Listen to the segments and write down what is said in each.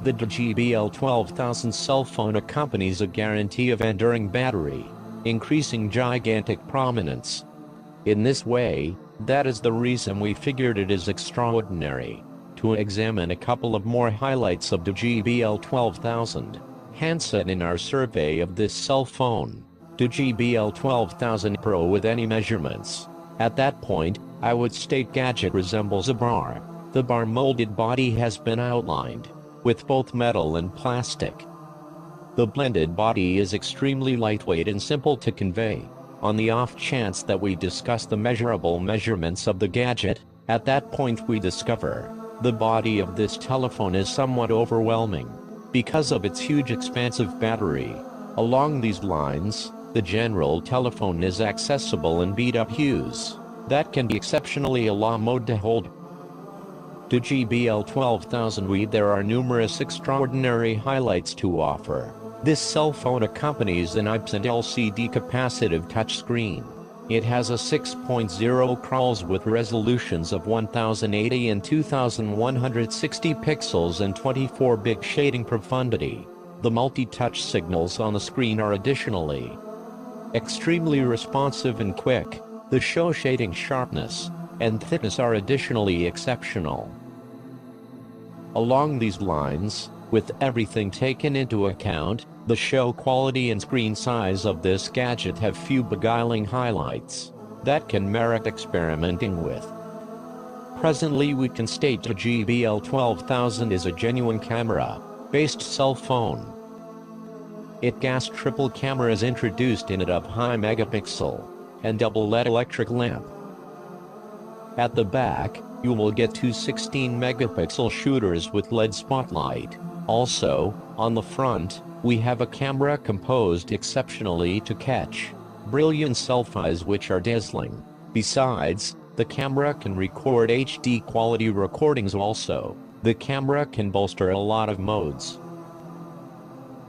The DOOGEE BL12000 cell phone accompanies a guarantee of enduring battery, increasing gigantic prominence. In this way, that is the reason we figured it is extraordinary to examine a couple of more highlights of DOOGEE BL12000 handset in our survey of this cell phone, DOOGEE BL12000 Pro with any measurements. At that point, I would state gadget resembles a bar. The bar molded body has been outlined with both metal and plastic. The blended body is extremely lightweight and simple to convey. On the off chance that we discuss the measurable measurements of the gadget, at that point we discover the body of this telephone is somewhat overwhelming because of its huge expansive battery. Along these lines, the general telephone is accessible in beat-up hues that can be exceptionally a low mode to hold. DOOGEE BL12000 there are numerous extraordinary highlights to offer. This cell phone accompanies an IPS LCD capacitive touchscreen. It has a 6.0 crawls with resolutions of 1080 and 2160 pixels and 24-bit shading profundity. The multi-touch signals on the screen are additionally extremely responsive and quick. The show shading sharpness and thickness are additionally exceptional. Along these lines, with everything taken into account, the show quality and screen size of this gadget have few beguiling highlights that can merit experimenting with. Presently we can state DOOGEE BL12000 is a genuine camera-based cell phone. It gas triple cameras introduced in it of high megapixel and double LED electric lamp. At the back, you will get two 16-megapixel shooters with LED spotlight. Also, on the front, we have a camera composed exceptionally to catch brilliant selfies which are dazzling. Besides, the camera can record HD quality recordings also. The camera can bolster a lot of modes.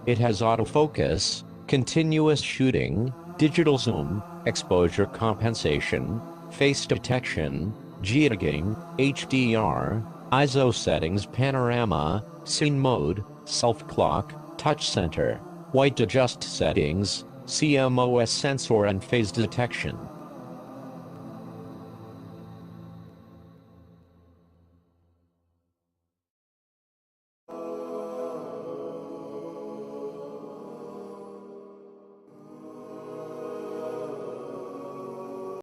It has autofocus, continuous shooting, digital zoom, exposure compensation, face detection, geotagging, HDR, ISO settings, panorama, scene mode, self-clock, touch center, white adjust settings, CMOS sensor and phase detection.